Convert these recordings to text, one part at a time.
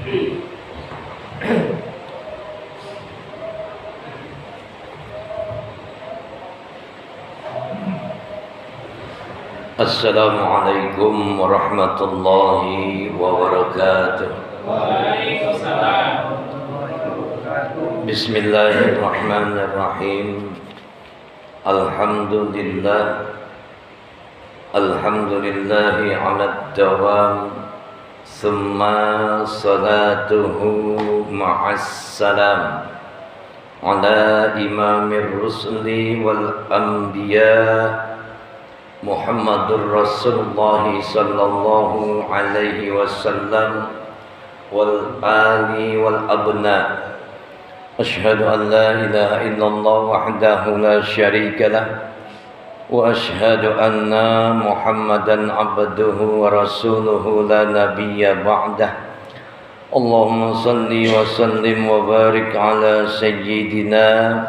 Assalamualaikum warahmatullahi wabarakatuh. Waalaikumsalam. Bismillahirrahmanirrahim. Alhamdulillahi ala dawam. Thumma salatuhu ma'assalam ala imamir rusuli wal anbiya Muhammadur Rasulullah sallallahu alaihi wasallam wal ali wal abna. Asyhadu an la ilaha illallah wahdahu la syarika lah wa asyhadu anna Muhammadan abduhu wa rasuluhu la nabiyya ba'dah. Allahumma salli wa sallim wa barik ala sayyidina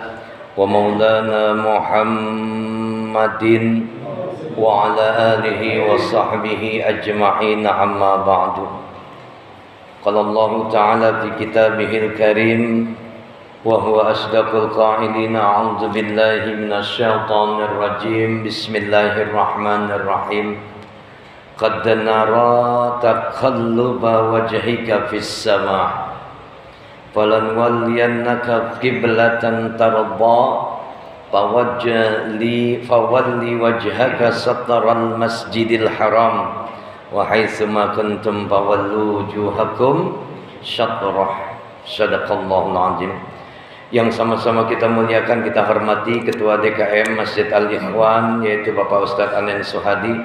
wa maulana Muhammadin wa ala alihi wa sahbihi ajma'in, amma ba'du. Qala Allah ta'ala fi kitabihil karim wa huwa asdaqul qa'ilina, a'udzu billahi minasy syaithanir rajim. Bismillahirrahmanirrahim. Qad nara taqalluba wajhika fis sama' falan walliyannaka qiblatan tarda fawalli wajhaka satral masjidil haram wa haitsuma kuntum fawallu wujuhakum syatrah. Shadaqallahul azim. Yang sama-sama kita muliakan, kita hormati Ketua DKM Masjid Al-Ikhwan, yaitu Bapak Ustadz Anen Suhadi.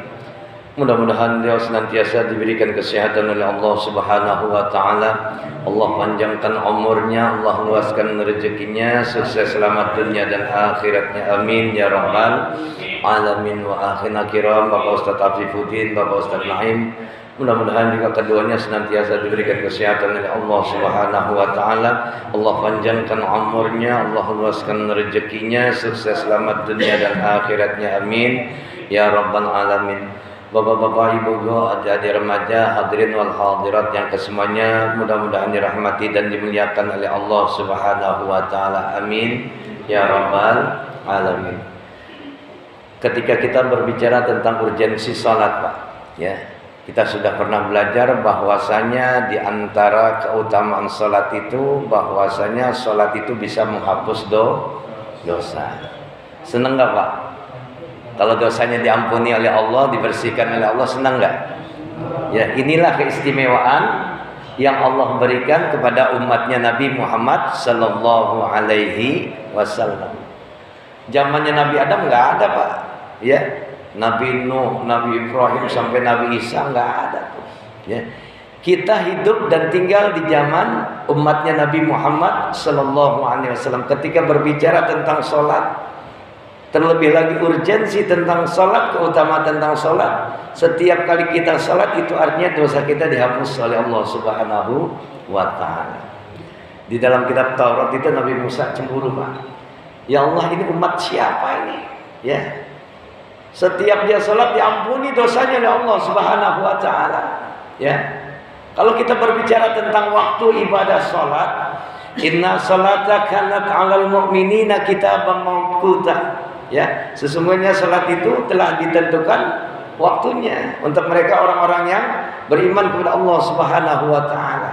Mudah-mudahan beliau senantiasa diberikan kesehatan oleh Allah Subhanahu wa taala. Allah panjangkan umurnya, Allah luaskan rezekinya, sukses selamat dunia dan akhiratnya. Amin ya rabbal alamin. Wa akhirna kiram Bapak Ustadz Afifuddin, Bapak Ustadz Naim. Mudah-mudahan juga keduanya senantiasa diberikan kesehatan oleh Allah Subhanahu wa taala. Allah panjangkan umurnya, Allah luaskan rezekinya, sukses selamat dunia dan akhiratnya. Amin ya rabbal alamin. Bapak-bapak, ibu-ibu, adik-adik remaja, hadirin wal hadirat yang kesemuanya mudah-mudahan dirahmati dan dimuliakan oleh Allah Subhanahu wa taala. Amin ya rabbal alamin. Ketika kita berbicara tentang urgensi salat, Pak, ya, kita sudah pernah belajar bahwasanya di antara keutamaan salat itu bahwasanya salat itu bisa menghapus dosa. Senang enggak, Pak? Kalau dosanya diampuni oleh Allah, dibersihkan oleh Allah, senang enggak? Ya, inilah keistimewaan yang Allah berikan kepada umatnya Nabi Muhammad sallallahu alaihi wasallam. Zamannya Nabi Adam enggak ada, Pak. Ya, Nabi Nuh, Nabi Ibrahim sampai Nabi Isa enggak ada tuh. Ya. Kita hidup dan tinggal di zaman umatnya Nabi Muhammad sallallahu alaihi wasallam. Ketika berbicara tentang salat, terlebih lagi urgensi tentang salat, keutamaan tentang salat. Setiap kali kita salat itu artinya dosa kita dihapus oleh Allah Subhanahu wa taala. Di dalam kitab Taurat itu Nabi Musa cemburu, Pak. Ya Allah, ini umat siapa ini? Ya. Setiap dia salat diampuni dosanya oleh Allah Subhanahu wa taala. Ya. Kalau kita berbicara tentang waktu ibadah salat, inna salata kanat 'alal mu'minina kitaban mawquta. Ya, sesungguhnya salat itu telah ditentukan waktunya untuk mereka orang-orang yang beriman kepada Allah Subhanahu wa taala.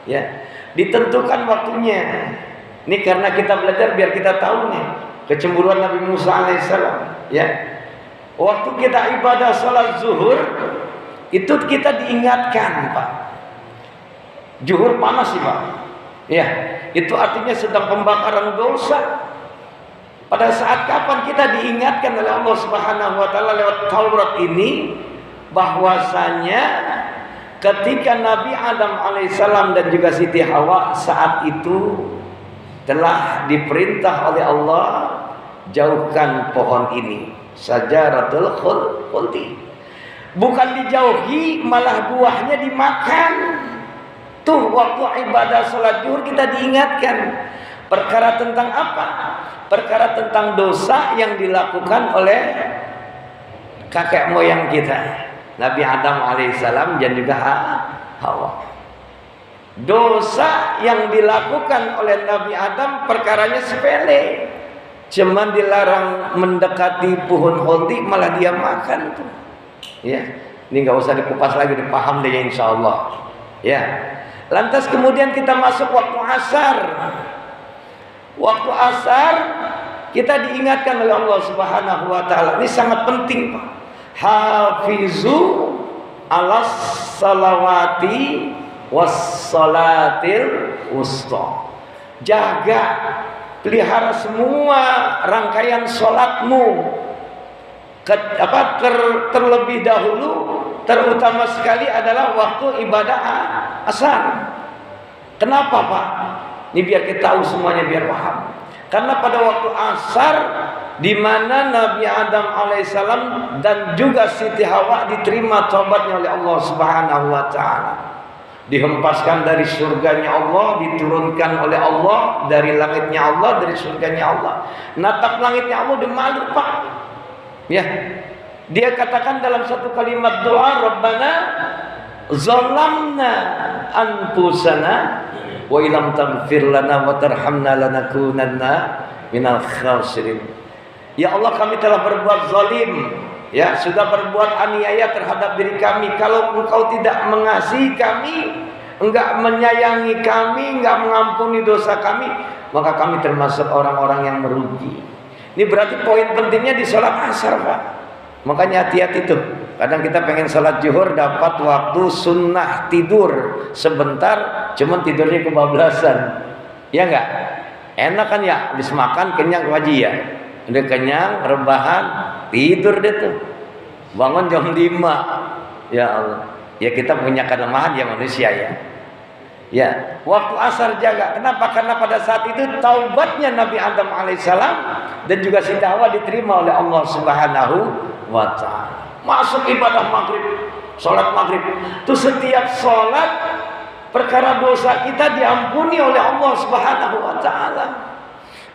Ya, ditentukan waktunya. Ini karena kita belajar biar kita tahu nih kecemburuan Nabi Musa alaihissalam. Ya, waktu kita ibadah salat zuhur itu kita diingatkan, Pak. Zuhur panas sih, Pak. Ya, itu artinya sedang pembakaran dosa. Pada saat kapan kita diingatkan oleh Allah Subhanahu wa taala lewat Taurat ini bahwasanya ketika Nabi Adam alaihissalam dan juga Siti Hawa saat itu telah diperintah oleh Allah, jauhkan pohon ini, Syajaratul Khuldi. Bukan dijauhi, malah buahnya dimakan. Tuh waktu ibadah salat zuhur kita diingatkan. Perkara tentang apa? Perkara tentang dosa yang dilakukan oleh kakek moyang kita, Nabi Adam alaihissalam dan juga Hawa. Dosa yang dilakukan oleh Nabi Adam perkaranya sepele, cuman dilarang mendekati pohon holdi malah dia makan tuh. Ya, ini nggak usah dikupas lagi, dipaham deh insya Allah. Ya, lantas kemudian kita masuk waktu asar. Waktu asar kita diingatkan oleh Allah Subhanahu Wa Taala. Ini sangat penting, Pak. Hafizu alas salawati wassalatil wusta. Jaga, pelihara semua rangkaian sholatmu. Terlebih dahulu, terutama sekali adalah waktu ibadah asar. Kenapa, Pak? Ini biar kita tahu semuanya, biar paham. Karena pada waktu asar, di mana Nabi Adam alaihissalam dan juga Siti Hawa diterima taubatnya oleh Allah Subhanahu Wa Taala. Dihempaskan dari surganya Allah, diturunkan oleh Allah dari langitnya Allah, dari surganya Allah. Natap langitnya Allah, dia malu, Pak. Ya, dia katakan dalam satu kalimat doa, Rabbana zalamna anfusana wa ilam taghfir lana wa tarhamna lanakunanna minal khasirin. Ya Allah, kami telah berbuat zalim, ya, sudah berbuat aniaya terhadap diri kami. Kalau Engkau tidak mengasihi kami, enggak menyayangi kami, enggak mengampuni dosa kami, maka kami termasuk orang-orang yang merugi. Ini berarti poin pentingnya di sholat asar, Pak. Makanya hati-hati tuh. Kadang kita pengen sholat zuhur dapat waktu sunnah tidur sebentar, cuman tidurnya kebablasan. Ya enggak? Enak kan ya, habis makan kenyang wajib ya. Udah kenyang, rebahan, tidur deh tuh. Bangun jam 5. Ya Allah. Ya kita punya kelemahan ya manusia ya. Ya, waktu asar jaga. Kenapa? Karena pada saat itu taubatnya Nabi Adam alaihissalam dan juga Siti Hawa diterima oleh Allah Subhanahu Wa Taala. Masuk ibadah maghrib, sholat maghrib. Tuh setiap sholat perkara dosa kita diampuni oleh Allah Subhanahu Wa Taala.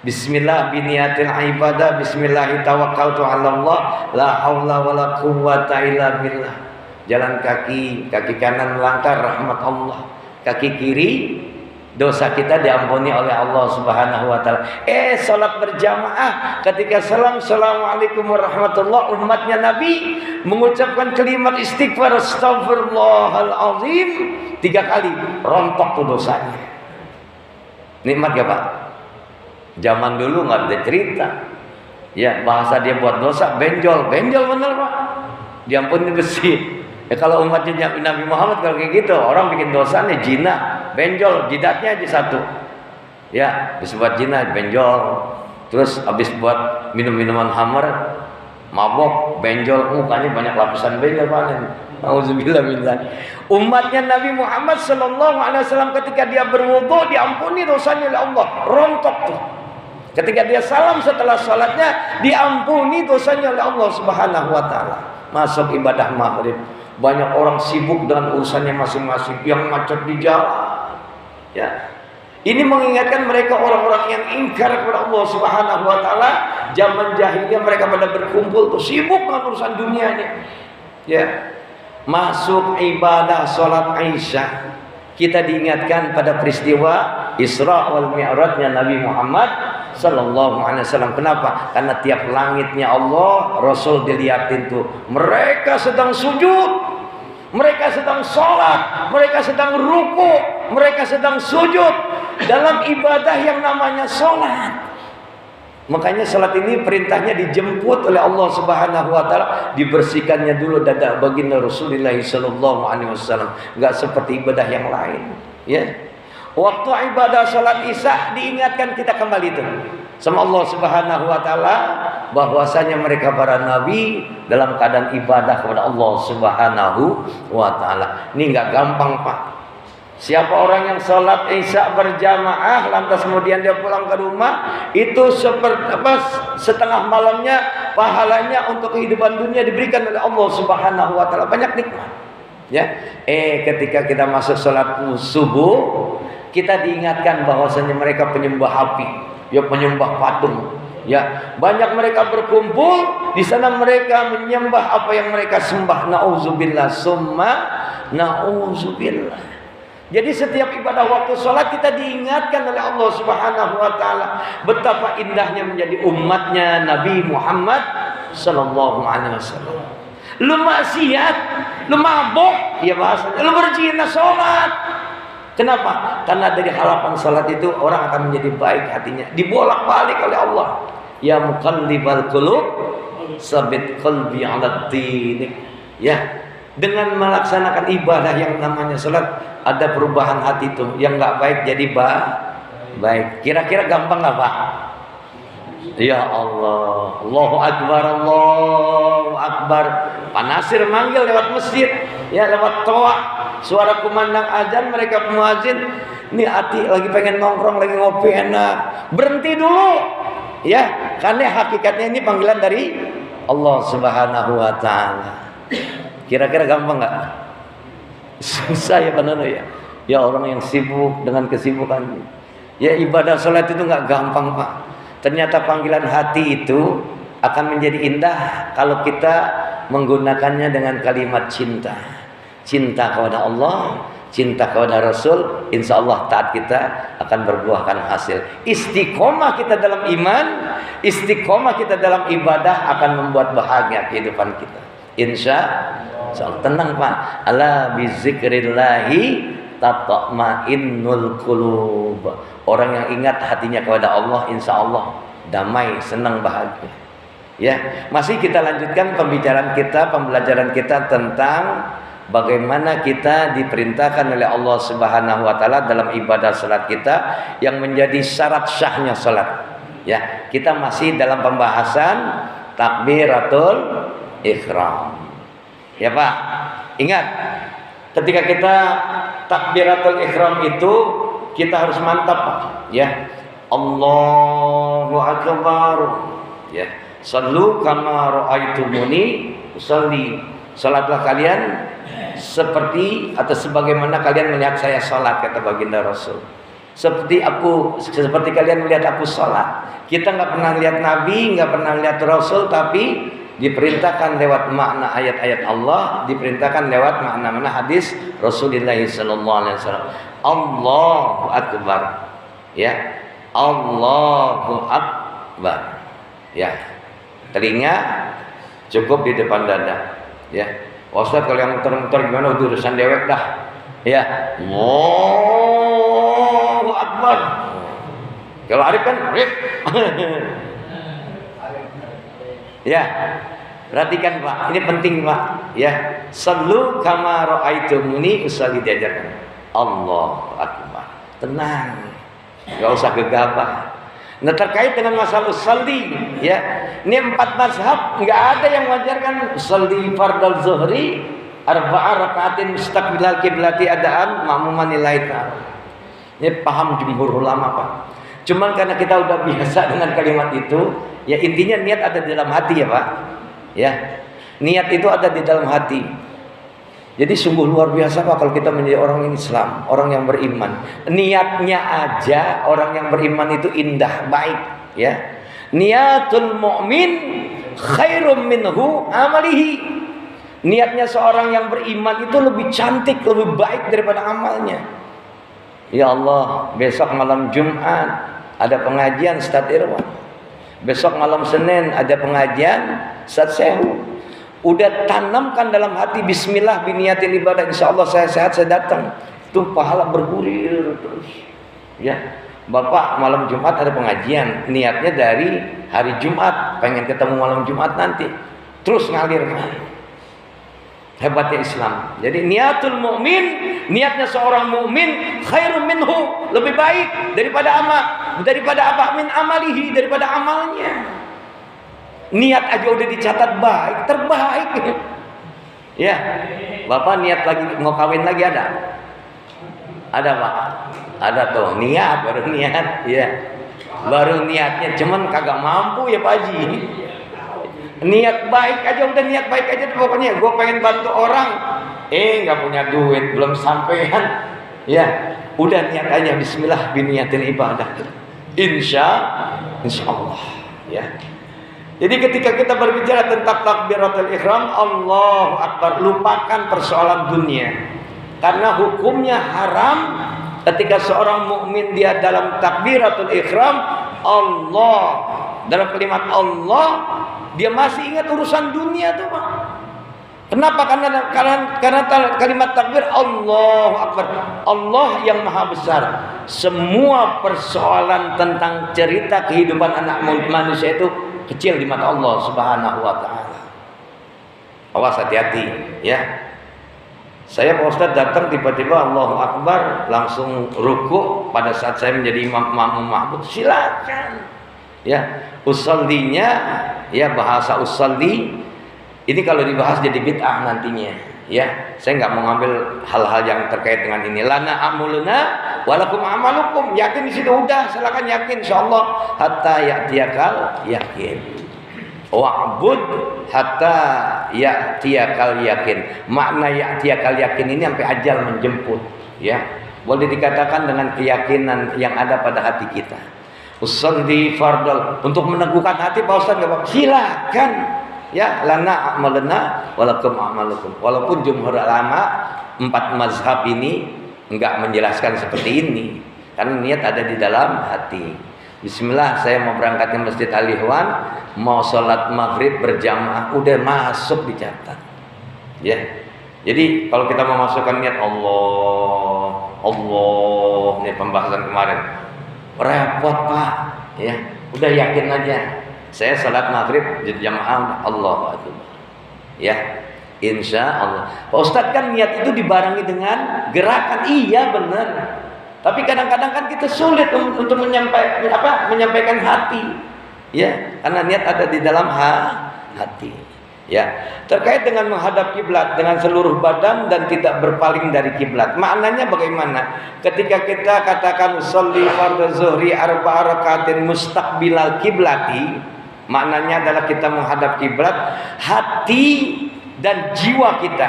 Bismillah biniyatil ibadah, bismillah tawakkaltu 'ala Allah, la haula wala quwwata illa billah. Jalan kaki kanan melangkah rahmat Allah. Kaki kiri dosa kita diampuni oleh Allah Subhanahu Wa Taala. Salat berjamaah ketika salam assalamualaikum warahmatullah, umatnya Nabi mengucapkan kalimat istighfar astaghfirullahalazim 3 kali, rontok tuh dosanya. Nikmat ya, Pak? Zaman dulu nggak ada cerita. Ya, bahasa dia buat dosa benjol bener, Pak. Diampuni besi. Ya kalau umatnya Nabi Muhammad kalau kayak gitu, orang bikin dosanya zina, benjol, jidatnya aja satu. Ya, habis buat zina, benjol. Terus habis buat minum-minuman hammer, mabok, benjol, mukanya banyak lapisan benjol panen. Auzubillah billah. Umatnya Nabi Muhammad sallallahu alaihi wasallam ketika dia berwudu diampuni dosanya oleh Allah, rontok tuh. Ketika dia salam setelah salatnya diampuni dosanya oleh Allah Subhanahu Wa Taala. Masuk ibadah maghrib. Banyak orang sibuk dengan urusannya masing-masing, yang macet di jalan. Ya. Ini mengingatkan mereka orang-orang yang ingkar kepada Allah Subhanahu Wa Taala. Zaman jahiliyah mereka pada berkumpul tuh sibuk dengan urusan dunianya. Ya. Masuk ibadah sholat Aisyah, kita diingatkan pada peristiwa Isra wal Mi'rajnya Nabi Muhammad sallallahu alaihi wasallam. Kenapa? Karena tiap langitnya Allah, Rasul dilihatin tuh, mereka sedang sujud, mereka sedang sholat, mereka sedang ruku, mereka sedang sujud dalam ibadah yang namanya sholat. Makanya salat ini perintahnya dijemput oleh Allah Subhanahu Wa Taala, dibersihkannya dulu dada baginda Rasulullah sallallahu alaihi wasallam. Enggak seperti ibadah yang lain, ya. Waktu ibadah salat Isya diingatkan kita kembali itu sama Allah Subhanahu Wa Taala bahwasanya mereka para nabi dalam keadaan ibadah kepada Allah Subhanahu Wa Taala. Ini enggak gampang, Pak. Siapa orang yang sholat Isya berjamaah lantas kemudian dia pulang ke rumah, itu seperti setengah malamnya pahalanya untuk kehidupan dunia diberikan oleh Allah Subhanahu Wa Taala, banyak nikmat. Ya, ketika kita masuk sholat subuh, kita diingatkan bahwasanya mereka penyembah api, ya penyembah patung. Ya, banyak mereka berkumpul di sana, mereka menyembah apa yang mereka sembah. Nauzubillah summa nauzubillah. Jadi setiap ibadah waktu sholat kita diingatkan oleh Allah Subhanahu wa taala betapa indahnya menjadi umatnya Nabi Muhammad sallallahu alaihi wasallam. Lu maksiat, lu mabuk, ya bahasanya, lu berzina sholat. Kenapa? Karena dari harapan sholat itu orang akan menjadi baik hatinya, dibolak-balik oleh Allah. Ya muqallibal qulub, sabit qalbi 'ala dinik. Ya, dengan melaksanakan ibadah yang namanya sholat, ada perubahan hati itu, yang nggak baik jadi baik. Kira-kira gampang nggak Pak? Ya Allah, Allahu Akbar, Allahu Akbar. Pak Nasir manggil lewat masjid, ya lewat toa, suara kumandang azan, mereka pemuazin. Ini hati lagi pengen nongkrong, lagi ngopi enak, berhenti dulu, ya, karena hakikatnya ini panggilan dari Allah Subhanahu wa taala. Kira-kira gampang nggak? Susah ya Pak Nono ya. Ya orang yang sibuk dengan kesibukan. Ya ibadah sholat itu nggak gampang Pak. Ternyata panggilan hati itu akan menjadi indah kalau kita menggunakannya dengan kalimat cinta. Cinta kepada Allah, cinta kepada Rasul, insya Allah taat kita akan berbuahkan hasil. Istiqomah kita dalam iman, istiqomah kita dalam ibadah akan membuat bahagia kehidupan kita. Insya Allah. Tenang Pak. Ala bizikrillahi tatma'innul qulub. Orang yang ingat hatinya kepada Allah, insya Allah damai, senang, bahagia. Ya, masih kita lanjutkan pembicaraan kita, pembelajaran kita tentang bagaimana kita diperintahkan oleh Allah Subhanahu wa taala dalam ibadah salat kita yang menjadi syarat syahnya salat. Ya, kita masih dalam pembahasan takbiratul ihram. Ya Pak, ingat ketika kita takbiratul ihram itu kita harus mantap Pak. Ya, Allahu Akbar. Ya, sallu kama ra'aitumuni usalli. Salatlah kalian seperti atau sebagaimana kalian melihat saya salat, kata baginda Rasul. Seperti kalian melihat aku salat. Kita nggak pernah lihat Nabi, nggak pernah lihat Rasul, tapi diperintahkan lewat makna ayat-ayat Allah, diperintahkan lewat makna-makna hadis Rasulullah sallallahu alaihi wasallam. Allahu Akbar. Ya, Allahu Akbar. Ya, telinga cukup di depan dada. Ya, Ustaz kalau yang muter-muter gimana, urusan dewek dah. Ya, Allahu Akbar. Kalau Arif kan Arif. Ya, perhatikan Pak, ini penting Pak. Ya, sallu kama ra'aitumuni usalli, diajarkan. Allahu Akbar. Tenang, nggak usah gegabah. Nah, terkait dengan masalah usalli, ya, ini 4 mazhab nggak ada yang mengajarkan usalli fardal zuhri arba'a rakaatin mustaqbilal qiblati adaan ma'muman lillahi ta'ala. Ini paham jumhur ulama Pak. Cuman karena kita udah biasa dengan kalimat itu, ya intinya niat ada di dalam hati ya Pak. Ya, niat itu ada di dalam hati. Jadi sungguh luar biasa Pak kalau kita menjadi orang yang Islam, orang yang beriman. Niatnya aja orang yang beriman itu indah, baik. Ya, niatul mu'min khairum minhu amalihi. Niatnya seorang yang beriman itu lebih cantik, lebih baik daripada amalnya. Ya Allah, besok malam Jumat ada pengajian Ustaz Irwan. Besok malam Senin ada pengajian Ustaz Sehu. Udah tanamkan dalam hati bismillah biniyatil ibadah, insyaallah saya sehat, saya datang. Itu pahala bergulir terus. Ya. Bapak malam Jumat ada pengajian, niatnya dari hari Jumat, pengen ketemu malam Jumat nanti. Terus ngalir. Hebatnya Islam. Jadi niatul mukmin, niatnya seorang mukmin khairum minhu, lebih baik daripada apa? Min amalihi, daripada amalnya. Niat aja udah dicatat baik, terbaik. Ya. Bapak niat lagi mau kawin lagi ada? Ada Pak? Ada tuh, niat baru niat, ya. Baru niatnya cuman kagak mampu ya Pak Haji. Niat baik aja, udah niat baik aja pokoknya. Gue pengen bantu orang, nggak punya duit, belum sampean, ya. Udah niat aja, bismillah biniyatil ibadah. Insya Allah, ya. Jadi ketika kita berbicara tentang takbiratul ihram, Allahu Akbar, lupakan persoalan dunia. Karena hukumnya haram ketika seorang mukmin dia dalam takbiratul ihram Allah, dalam kalimat Allah, dia masih ingat urusan dunia tuh Pak. Kenapa? Karena kalimat takbir Allahu Akbar, Allah yang maha besar. Semua persoalan tentang cerita kehidupan anak manusia itu kecil di mata Allah Subhanahu wa taala. Awas, hati-hati ya. Saya Pak Ustadz datang tiba-tiba Allahu Akbar langsung ruku pada saat saya menjadi imam mahmud, silakan. Ya, usollinya ya, bahasa usolli ini kalau dibahas jadi bid'ah nantinya. Ya, saya nggak mau ngambil hal-hal yang terkait dengan ini. Lana amuluna walakum amalukum. Yakin di situ udah, silakan yakin insyaallah hatta ya'tiyakal yakin. Wa'bud hatta ya'tiyakal yakin. Makna ya'tiyakal yakin ini sampai ajal menjemput, ya. Boleh dikatakan dengan keyakinan yang ada pada hati kita. Usolli fardal, untuk meneguhkan hati Pak Ustaz enggak apa-apa. Silakan. Ya, lana amaluna walakum amalukum. Walaupun jumhur ulama 4 mazhab ini enggak menjelaskan seperti ini, karena niat ada di dalam hati. Bismillah, saya mau berangkat ke Masjid Al-Ihwan, mau sholat maghrib berjamaah, udah masuk dicatat. Ya, jadi kalau kita mau masukkan niat Allah, ini pembahasan kemarin, repot Pak. Ya, udah yakin aja. Saya salat maghrib jamaah Allahu Akbar. Ya, insya Allah. Pak Ustadz, kan niat itu dibarengi dengan gerakan. Iya benar. Tapi kadang-kadang kan kita sulit untuk menyampaikan hati. Ya, karena niat ada di dalam hati. Ya, terkait dengan menghadap kiblat dengan seluruh badan dan tidak berpaling dari kiblat. Maknanya bagaimana? Ketika kita katakan sholli fardhu zuhri arba'a rakaatin mustaqbilal kiblati, maknanya adalah kita menghadap kiblat, hati dan jiwa kita,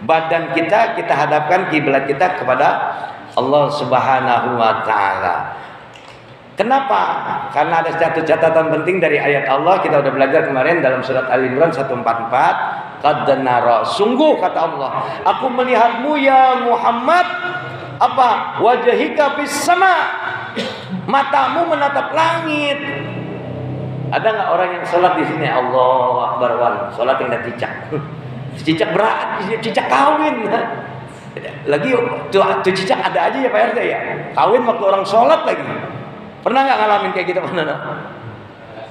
badan kita hadapkan kiblat kita kepada Allah Subhanahu wa taala. Kenapa? Karena ada satu catatan penting dari ayat Allah, kita sudah belajar kemarin dalam surat Al-Imran 144. Qad nara, sungguh kata Allah, aku melihatmu ya Muhammad, apa? Wajhika fis sama, matamu menatap langit. Ada nggak orang yang sholat di sini? Allahu Akbar, sholat yang cicak, cicak berat, cicak kawin. Lagi tuh cicak ada aja ya Pak RT ya. Kawin waktu orang sholat lagi. Pernah nggak ngalamin kayak gitu?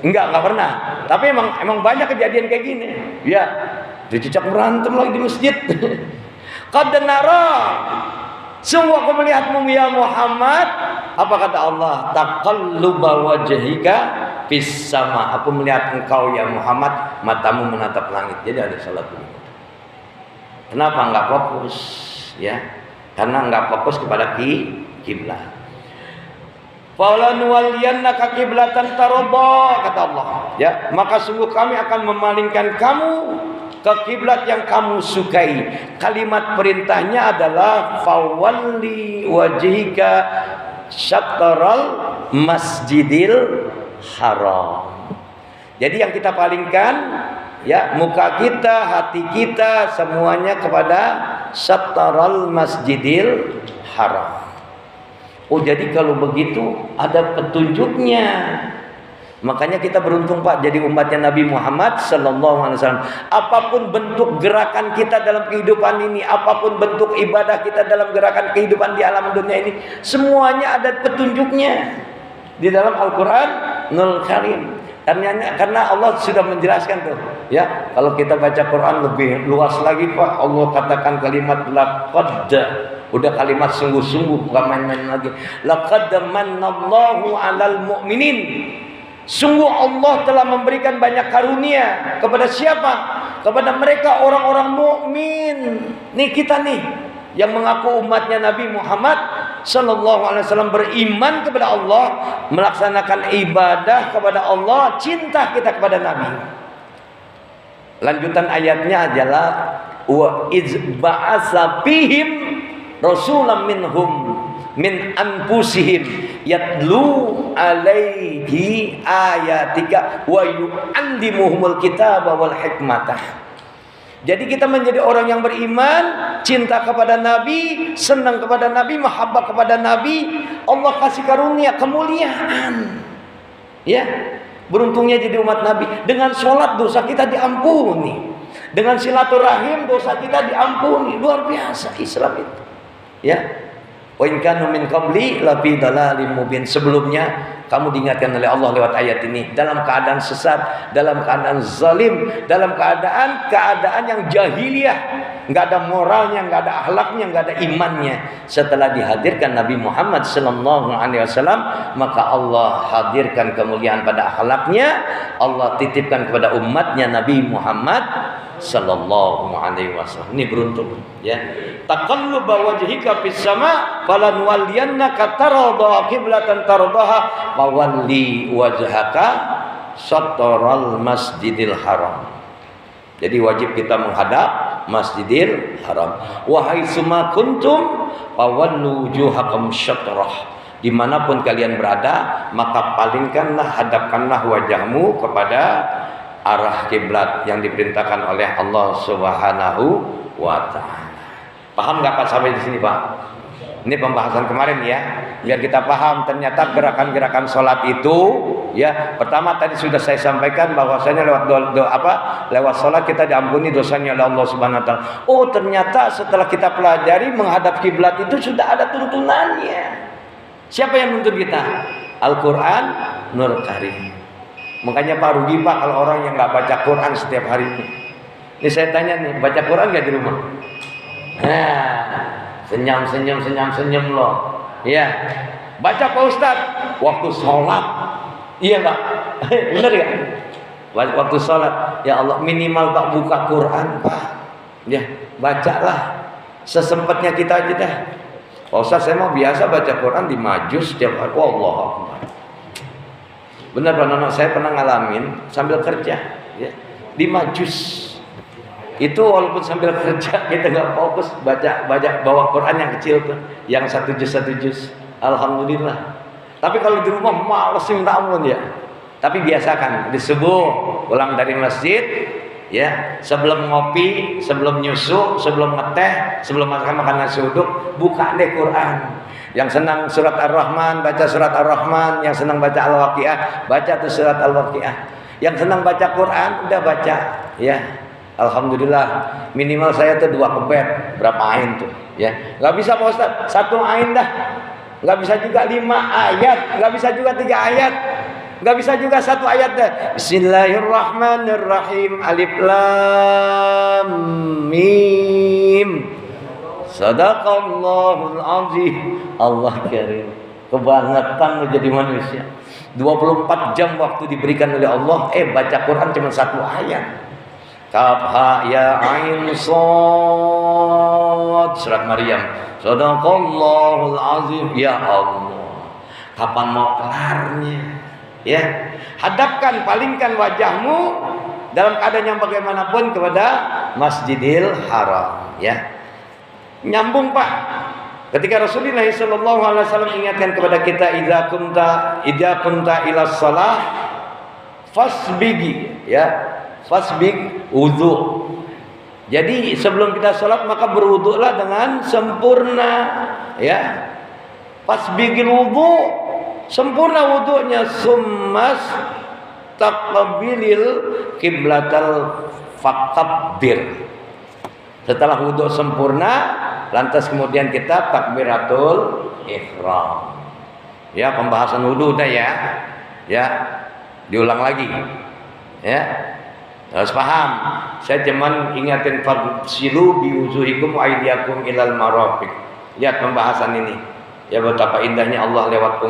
Nggak pernah. Tapi emang banyak kejadian kayak gini. Ya, tuh cicak berantem lagi di masjid. Qad nara, sungguh aku melihatmu ya Muhammad. Apa kata Allah? Taqalluba wajhika fis sama. Aku melihat engkau ya Muhammad, matamu menatap langit. Jadi ada salat ini. Kenapa enggak fokus? Ya, karena enggak fokus kepada kiblat. Fala nuwalliyannaka qiblatan taradha, kata Allah. Ya, maka sungguh kami akan memalingkan kamu ke kiblat yang kamu sukai. Kalimat perintahnya adalah fawalli wajhika syatral masjidil haram. Jadi yang kita palingkan, ya, muka kita, hati kita, semuanya kepada syatral masjidil haram. Oh, jadi kalau begitu ada petunjuknya. Makanya kita beruntung Pak jadi umatnya Nabi Muhammad sallallahu alaihi wasallam. Apapun bentuk gerakan kita dalam kehidupan ini, apapun bentuk ibadah kita dalam gerakan kehidupan di alam dunia ini, semuanya ada petunjuknya di dalam Al-Qur'anul Karim. Karena Allah sudah menjelaskan tuh, ya. Kalau kita baca Quran lebih luas lagi Pak, Allah katakan kalimat laqad, udah kalimat sungguh-sungguh, bukan main-main lagi. Laqad manallahu 'alal mu'minin. Sungguh Allah telah memberikan banyak karunia kepada siapa? Kepada mereka orang-orang mukmin. Nih kita nih yang mengaku umatnya Nabi Muhammad sallallahu alaihi wasallam, beriman kepada Allah, melaksanakan ibadah kepada Allah, cinta kita kepada Nabi. Lanjutan ayatnya adalah wa iz ba'atsa fihim rasulam minhum min anfusihim yatlu alaihi ayatika wa yu'allimuhumul kitaba wal hikmata. Jadi kita menjadi orang yang beriman, cinta kepada Nabi, senang kepada Nabi, mahabbah kepada Nabi. Allah kasih karunia kemuliaan. Ya, beruntungnya jadi umat Nabi. Dengan sholat dosa kita diampuni, dengan silaturahim dosa kita diampuni. Luar biasa Islam itu. Ya, wa in kanu min qabli la fi dalalin mubin. Sebelumnya kamu diingatkan oleh Allah lewat ayat ini dalam keadaan sesat, dalam keadaan zalim, dalam keadaan yang jahiliyah, enggak ada moralnya, enggak ada akhlaknya, enggak ada imannya. Setelah dihadirkan Nabi Muhammad sallallahu alaihi wasallam, maka Allah hadirkan kemuliaan pada akhlaknya. Allah titipkan kepada umatnya Nabi Muhammad sallallahu alaihi wasallam. Ini beruntung, ya. Taqalluba wajhika fis sama falanwalliyannaka tarda qiblatan tardaha fawalli wajhaka syatral masjidil haram. Jadi wajib kita menghadap Masjidil Haram. Wahai suma kuntum fawallu wujuhakum syatrah. Dimanapun kalian berada, maka palingkanlah, hadapkanlah wajahmu kepada arah kiblat yang diperintahkan oleh Allah Subhanahu wa taala. Paham enggak Pak sampai di sini, Pak? Ini pembahasan kemarin ya, biar kita paham ternyata gerakan-gerakan sholat itu, ya. Pertama tadi sudah saya sampaikan bahwasanya lewat sholat kita diampuni dosanya oleh Allah Subhanahu Wa Taala. Oh ternyata setelah kita pelajari menghadap kiblat itu sudah ada tuntunannya. Siapa yang nuntun kita? Al-Quran, Nur Karim. Makanya Pak rugi Pak kalau orang yang nggak baca Quran setiap hari ini. Ini saya tanya nih, baca Quran nggak di rumah? Nah. Senyum loh. Ya. Baca Pak Ustaz waktu sholat. Iya Pak. Benar ya? Waktu sholat. Ya Allah minimal Pak buka Quran Pak. Ya. Bacalah. Sesempatnya kita aja dah. Pak Ustaz saya mau biasa baca Quran di majus setiap hari. Wallahu akbar. Benar Pak Nono, saya pernah ngalamin sambil kerja. Ya. Di majus. Itu walaupun sambil kerja kita nggak fokus bawa Quran yang kecil tuh, yang satu juz. Alhamdulillah. Tapi kalau di rumah males sih minta ampun ya. Tapi biasakan di subuh pulang dari masjid, ya sebelum ngopi, sebelum nyusu, sebelum ngeteh, sebelum makan nasi uduk, buka deh Quran. Yang senang surat Ar-Rahman baca surat Ar-Rahman, yang senang baca Al-Waqiah baca tuh surat Al-Waqiah. Yang senang baca Quran udah baca, ya. Alhamdulillah minimal saya tuh 2 kebet berapa ain tuh ya nggak bisa Pak Ustaz 1 ain dah nggak bisa juga 5 ayat nggak bisa juga 3 ayat nggak bisa juga 1 ayat dah. Bismillahirrahmanirrahim alif lam mim sadaqallahul azim. Allah karim kebangetan menjadi manusia 24 jam waktu diberikan oleh Allah baca Quran cuma 1 ayat. Kaf ha ya ain shad surat Maryam. Sadaqallahul azim. Ya Allah. Kapan mau kelarnya? Ya. Hadapkan, palingkan wajahmu dalam keadaan yang bagaimanapun kepada Masjidil Haram, ya. Nyambung Pak. Ketika Rasulullah sallallahu alaihi wasallam ingatkan kepada kita idza kunta ila shalah fasbigi, ya. Fasbik wudu. Jadi sebelum kita sholat maka berwudulah dengan sempurna, ya. Fasbigil wudu, sempurna wudunya. Summas taqabilil qiblatal fakabbir. Setelah wudu sempurna, lantas kemudian kita takbiratul ihram. Ya, pembahasan wudu udah ya. Ya, diulang lagi. Ya. Harus paham. Saya cuman ingatin fagsilu biwujuhikum wa aydiyakum ilal marafiq. Lihat pembahasan ini. Ya betapa indahnya Allah lewat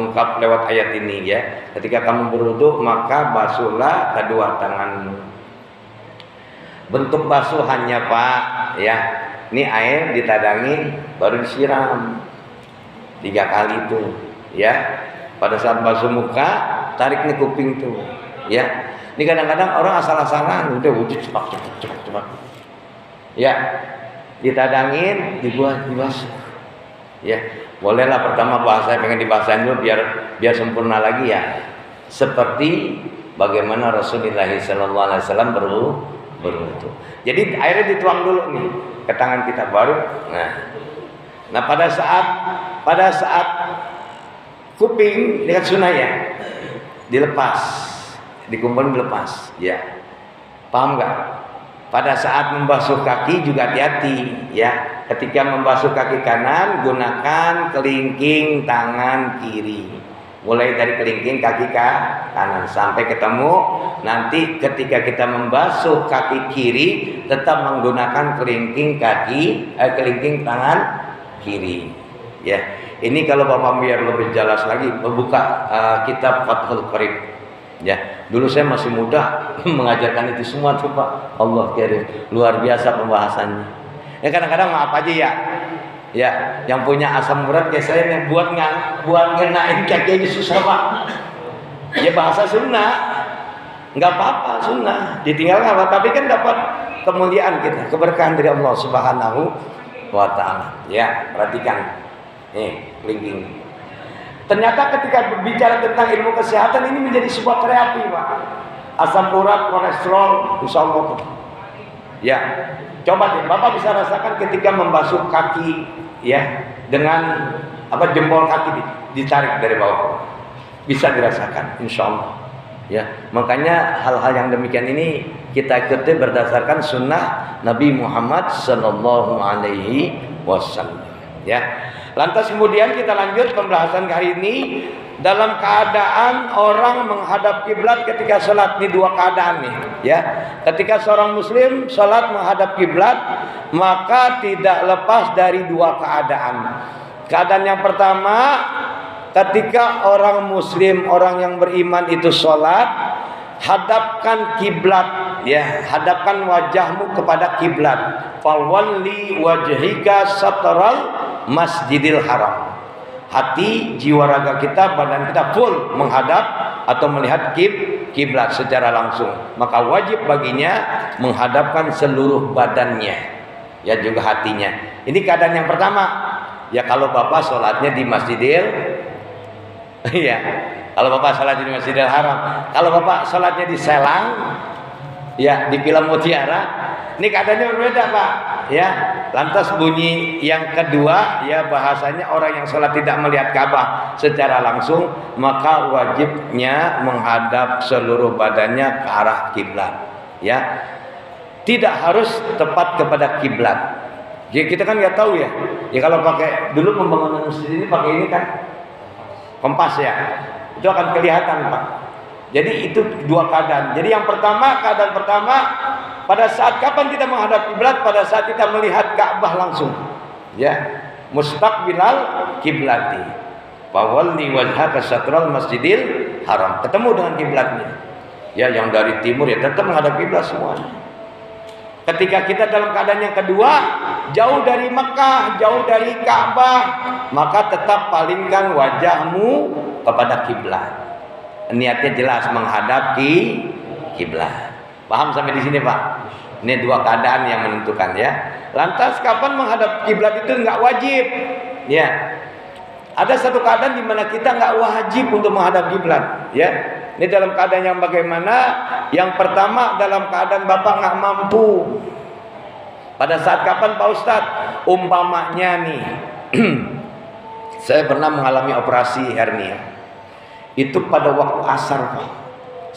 ayat ini ya. Ketika kamu berwudu maka basuhlah kedua tanganmu. Bentuk basuhannya Pak, ya. Ini air ditadangin baru disiram 3 kali itu, ya. Pada saat basuh muka tarik nih kuping tuh, ya. Ini kadang-kadang orang asal-asalan udah wujud cepat. Ya, ditadangin, dibasuh. Ya, bolehlah pertama bahasa pengen dibahasain dulu biar sempurna lagi ya. Seperti bagaimana Rasulullah SAW berwudu. Jadi airnya dituang dulu nih ke tangan kita baru. Nah pada saat kuping dengan sunnah ya dilepas, dikumpulin dilepas, ya. Paham nggak? Pada saat membasuh kaki juga hati-hati, ya. Ketika membasuh kaki kanan gunakan kelingking tangan kiri. Mulai dari kelingking kaki kanan sampai ketemu nanti ketika kita membasuh kaki kiri tetap menggunakan kelingking kelingking tangan kiri. Ya, ini kalau Bapak biar lebih jelas lagi membuka kitab Fathul Qarib. Ya, dulu saya masih muda mengajarkan itu semua tuh Pak. Allah kirim luar biasa pembahasannya. Ya kadang-kadang maaf aja ya. Ya, yang punya asam urat kayak saya yang buat ngenain kaki aja susah Pak. Ya bahasa sunnah, nggak apa-apa sunnah, ditinggalkan apa, tapi kan dapat kemuliaan kita, keberkahan dari Allah Subhanahu wa Ta'ala. Ya, perhatikan, nih linking. Ternyata ketika berbicara tentang ilmu kesehatan ini menjadi sebuah terapi Pak. Asam urat, kolesterol, insya Allah. Ya, coba deh, Bapak bisa rasakan ketika membasuh kaki, ya, dengan jempol kaki ditarik dari bawah, bisa dirasakan, insya Allah. Ya, makanya hal-hal yang demikian ini kita ikuti berdasarkan sunnah Nabi Muhammad Sallallahu Alaihi Wasallam. Ya, lantas kemudian kita lanjut pembahasan hari ini. Dalam keadaan orang menghadap kiblat ketika sholat, ini dua keadaan nih, ya. Ketika seorang muslim sholat menghadap kiblat, maka tidak lepas dari dua keadaan. Keadaan yang pertama, ketika orang muslim, orang yang beriman itu sholat, hadapkan kiblat, ya, hadapkan wajahmu kepada kiblat. Fawalli wajhika satral masjidil haram. Hati, jiwa raga kita, badan kita full menghadap atau melihat kiblat secara langsung. Maka wajib baginya menghadapkan seluruh badannya, ya juga hatinya. Ini keadaan yang pertama. Ya kalau Bapak sholatnya di Masjidil, ya. Kalau Bapak sholat di Masjidil Haram, kalau Bapak sholatnya di Selang, ya di Pilam Mutiara, ini keadaannya berbeda Pak. Ya, lantas bunyi yang kedua, ya bahasanya orang yang sholat tidak melihat Ka'bah secara langsung, maka wajibnya menghadap seluruh badannya ke arah kiblat. Ya, tidak harus tepat kepada kiblat. Jadi kita kan nggak tahu ya. Ya kalau pakai dulu pembangunan masjid ini pakai ini kan kompas ya, itu akan kelihatan Pak. Jadi itu dua keadaan. Jadi yang pertama, keadaan pertama, pada saat kapan kita menghadap kiblat? Pada saat kita melihat Ka'bah langsung, ya, mustaqbilal kiblati. Fawalli wajhaka syatral masjidil haram. Ketemu dengan kiblatnya. Ya, yang dari timur ya tetap menghadap kiblat semuanya. Ketika kita dalam keadaan yang kedua, jauh dari Mekah, jauh dari Ka'bah, maka tetap palingkan wajahmu kepada kiblat. Niatnya jelas menghadap kiblat. Paham sampai di sini Pak? Ini dua keadaan yang menentukan ya. Lantas kapan menghadap kiblat itu nggak wajib? Ya. Ada satu keadaan di mana kita nggak wajib untuk menghadap kiblat. Ya. Ini dalam keadaan yang bagaimana? Yang pertama dalam keadaan Bapak nggak mampu. Pada saat kapan Pak Ustadz? Umpamanya nih, saya pernah mengalami operasi hernia. Itu pada waktu asar Pak.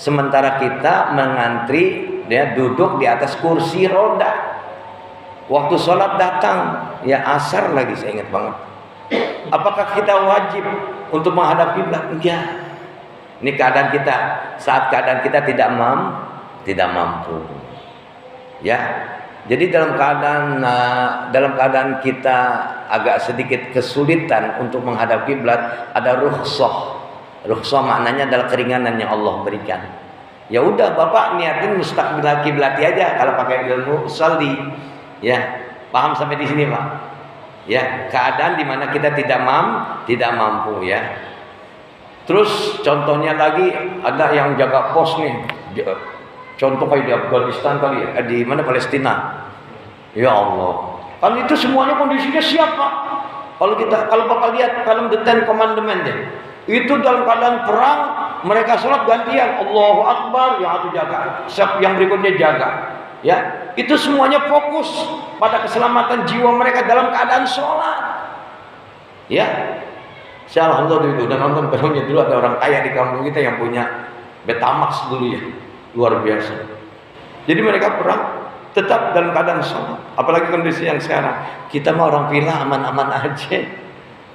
Sementara kita mengantri, dia duduk di atas kursi roda. Waktu sholat datang, ya asar lagi, saya ingat banget. Apakah kita wajib untuk menghadap kiblat? Enggak. Ini keadaan kita saat keadaan kita tidak mampu. Ya. Jadi dalam keadaan kita agak sedikit kesulitan untuk menghadap kiblat, ada rukhsah. Rukhsah maknanya adalah keringanan yang Allah berikan. Ya udah Bapak niatin mustaqbil kiblati aja kalau pakai ilmu saldi. Ya, paham sampai di sini Pak? Ya, keadaan di mana kita tidak mampu ya. Terus contohnya lagi ada yang jaga pos nih. Contoh kayak di Afghanistan kali ya, di mana Palestina. Ya Allah. Kan itu semuanya kondisinya siap Pak. Kalau Bapak lihat film The Ten Commandments deh. Itu dalam keadaan perang, mereka sholat gantian, Allahu Akbar, yang satu jaga, yang berikutnya jaga. Ya, itu semuanya fokus pada keselamatan jiwa mereka dalam keadaan sholat. Ya, saya alhamdulillah udah nonton filmnya dulu, ada orang kaya di kampung kita yang punya Betamax dulu ya, luar biasa. Jadi mereka perang tetap dalam keadaan sholat. Apalagi kondisi yang sekarang, kita mah orang villa aman-aman aja.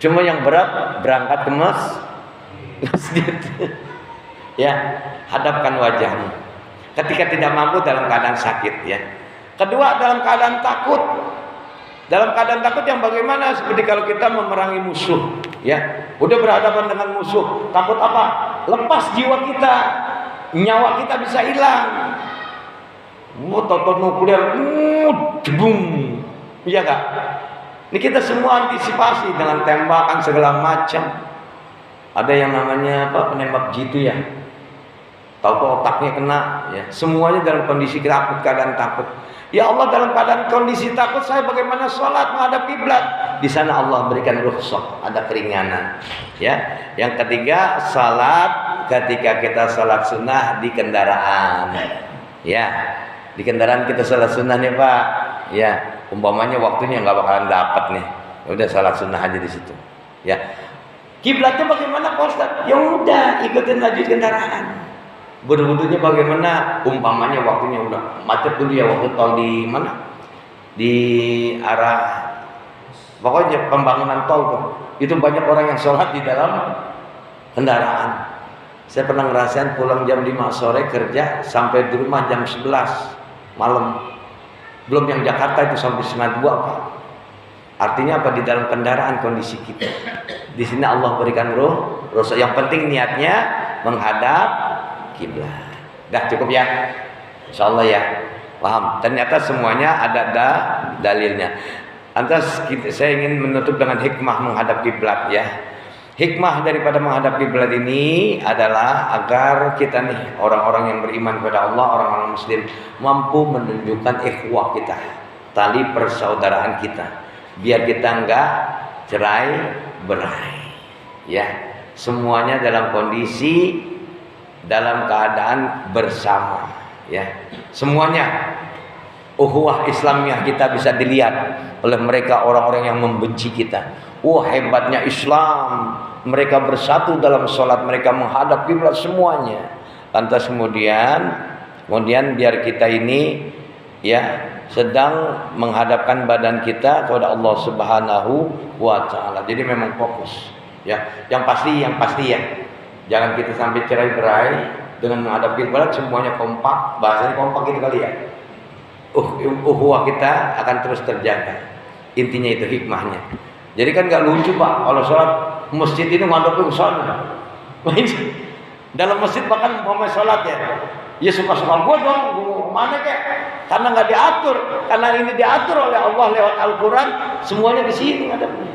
Cuma yang berat berangkat ke masjid. Ya, hadapkan wajahmu. Ketika tidak mampu dalam keadaan sakit ya. Kedua, dalam keadaan takut. Dalam keadaan takut yang bagaimana? Seperti kalau kita memerangi musuh, ya. Udah berhadapan dengan musuh, takut apa? Lepas jiwa kita, nyawa kita bisa hilang. Toto nuklir, jebung, iya gak? Ini kita semua antisipasi dengan tembakan segala macam. Ada yang namanya apa? Penembak jitu ya. Tahu otaknya kena, ya. Semuanya dalam kondisi takut, keadaan takut. Ya Allah, dalam keadaan kondisi takut saya bagaimana sholat menghadap kiblat? Di sana Allah berikan rukhsah, ada keringanan. Ya. Yang ketiga, salat ketika kita salat sunnah di kendaraan. Ya, di kendaraan kita salat sunnah nih Pak. Ya, umpamanya waktunya nggak bakalan dapat nih. Udah salat sunnah aja di situ. Ya. Kiblatnya bagaimana Pak Ustaz? Ya udah, ikutin laju kendaraan. Berwudunya bagaimana? Umpamanya waktunya udah macet dulu ya, waktu tol di mana? Di arah pokoknya pembangunan tol tuh. Itu banyak orang yang sholat di dalam kendaraan. Saya pernah ngerasain pulang jam 5 sore kerja sampai di rumah jam 11 malam. Belum yang Jakarta itu sampai setengah 2 Pak. Artinya apa? Di dalam kendaraan kondisi kita. Di sini Allah berikan ruh. Yang penting niatnya menghadap kiblat. Dah cukup ya, insyaallah ya, paham. Ternyata semuanya ada dalilnya. Lantas saya ingin menutup dengan hikmah menghadap kiblat ya. Hikmah daripada menghadap kiblat ini adalah agar kita nih orang-orang yang beriman kepada Allah, orang-orang muslim mampu menunjukkan ikhwah kita, tali persaudaraan kita, biar kita enggak cerai berai. Ya, semuanya dalam kondisi dalam keadaan bersama ya. Semuanya ukhuwah Islamiyah kita bisa dilihat oleh mereka orang-orang yang membenci kita. Wah, hebatnya Islam, mereka bersatu dalam sholat, mereka menghadap kiblat semuanya. Lantas kemudian biar kita ini ya sedang menghadapkan badan kita kepada Allah Subhanahu wa taala. Jadi memang fokus ya. Yang pasti ya. Jangan kita sampai cerai berai dengan menghadap kiblat, semuanya kompak, bahasanya kompak gitu kali ya. Ukhuwah kita akan terus terjaga. Intinya itu hikmahnya. Jadi kan nggak lucu Pak kalau sholat masjid ini ngadep ke sana. Dalam masjid bahkan mau sholat ya suka-suka gue dong, gue kemana kek? Karena nggak diatur, karena ini diatur oleh Allah lewat Al-Quran, semuanya di sini ngadepnya.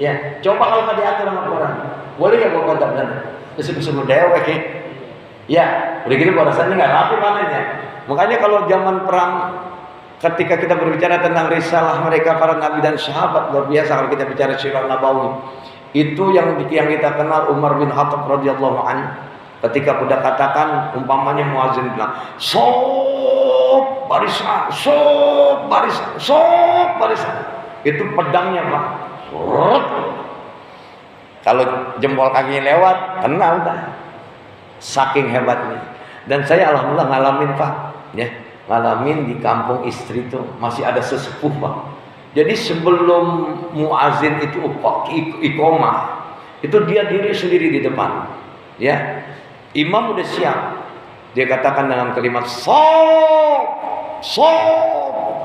Ya, coba kalau nggak diatur sama Al-Quran, boleh nggak gue kontak sana? Suruh dewek ya, udah gitu rasanya nggak rapi mananya. Makanya kalau zaman perang, ketika kita berbicara tentang risalah mereka para nabi dan sahabat, luar biasa kalau kita bicara sirah nabawi. Itu yang kita kenal Umar bin Khattab radhiyallahu anhu. Ketika udah katakan umpamanya muazin bilang, "Sob barisan, sob barisan, sob barisan." Itu pedangnya Pak. Kalau jempol kakinya lewat, kena udah. Saking hebatnya. Dan saya alhamdulillah ngalamin Pak, ya, ngalamin di kampung istri itu masih ada sesepuh Pak. Jadi sebelum muazin itu iqomah, itu dia diri sendiri di depan, ya. Imam udah siap. Dia katakan dengan kalimat sob,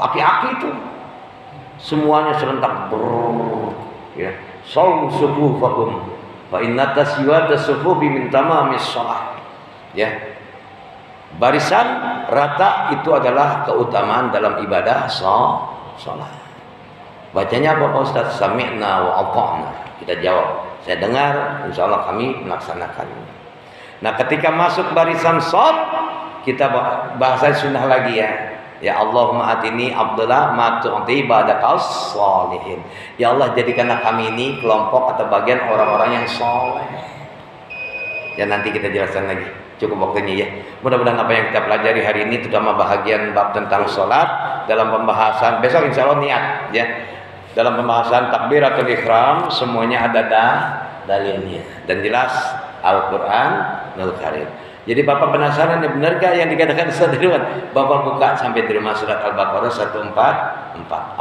aki-aki itu. Semuanya serentak ya. Saum sufufakum fa inna tasyiwata sufufi min tamamis shalah. Ya. Barisan rata itu adalah keutamaan dalam ibadah salat. Bacanya apa Pak Ustaz? Sami'na wa ata'na. Kita jawab, saya dengar, insyaallah kami melaksanakannya. Nah, ketika masuk barisan shaf, kita bahasa sunnah lagi ya. Ya Allahumma atini Abdullah ma tu'ti ba'daqas sholihin. Ya Allah, jadikanlah kami ini kelompok atau bagian orang-orang yang soleh. Ya nanti kita jelaskan lagi. cukup waktunya ya. Mudah-mudahan apa yang kita pelajari hari ini, terutama bahagian bab tentang sholat, dalam pembahasan besok insya Allah niat ya. Dalam pembahasan takbiratul ihram semuanya ada dalilnya dan jelas Al-Qur'anul Karim. Jadi Bapak penasaran ya, benarkah yang dikatakan Ustaz Ridwan? Bapak buka sampai di rumah surat Al-Baqarah 144.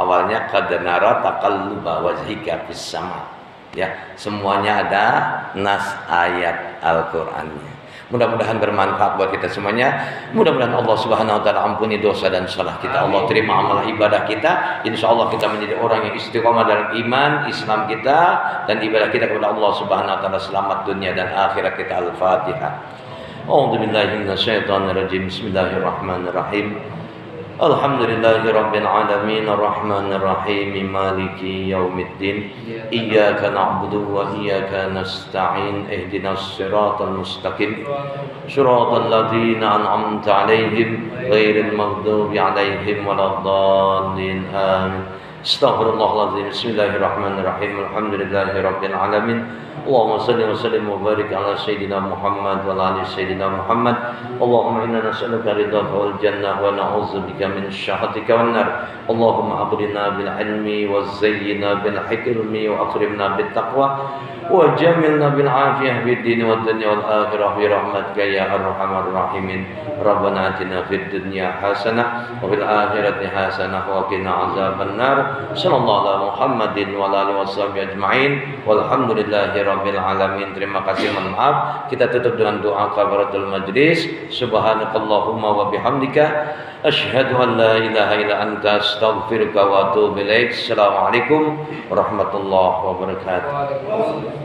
Awalnya qad nara taqalluba wajhika fis sama. Ya, semuanya ada nas ayat Al-Qur'annya. Mudah-mudahan bermanfaat buat kita semuanya. Mudah-mudahan Allah Subhanahu wa taala ampuni dosa dan salah kita. Allah terima amal ibadah kita. Insyaallah kita menjadi orang yang istiqomah dalam iman Islam kita dan ibadah kita kepada Allah Subhanahu wa taala, selamat dunia dan akhirat kita. Al-Fatihah. A'udzu billahi minasyaitonir rajim. Bismillahirrahmanirrahim. Alhamdulillahi rabbil alamin arrahmanir rahim maliki yaumiddin iyyaka na'budu wa iyyaka nasta'in ihdinas siratal mustaqim siratal ladzina an'amta 'alaihim ghairil maghdubi 'alaihim waladdallin amin. Astaghfirullahaladzim. Bismillahirrahmanirrahim. Alhamdulillahi rabbil alamin. Allahumma salli wa sallim wa barik ala sayyidina Muhammad wa ala ali sayyidina Muhammad. Allahumma inna nas'aluka ridhaka wal jannah wa na'udzubika min syahhatika wan nar. Allahumma abrina bil ilmi wa zayyina bil hikmi wa akrimna bit taqwa wa jamilna bil afiyah fid din wad dunya wal akhirah bi rahmatika ya arhamar rahimin. Rabbana atina fid dunya hasanah wa fil akhirati hasanah wa qina azaban nar. Sallallahu ala Muhammadin wa ala alihi washabihi ajma'in. Walhamdulillahi rabbil alamin. Terima kasih, mohon maaf. Kita tutup dengan doa kafaratul majlis. Subhanakallahumma wa bihamdika asyhadu an la ilaha illa anta astaghfiruka wa atubu ilaik. Assalamualaikum warahmatullahi wabarakatuh.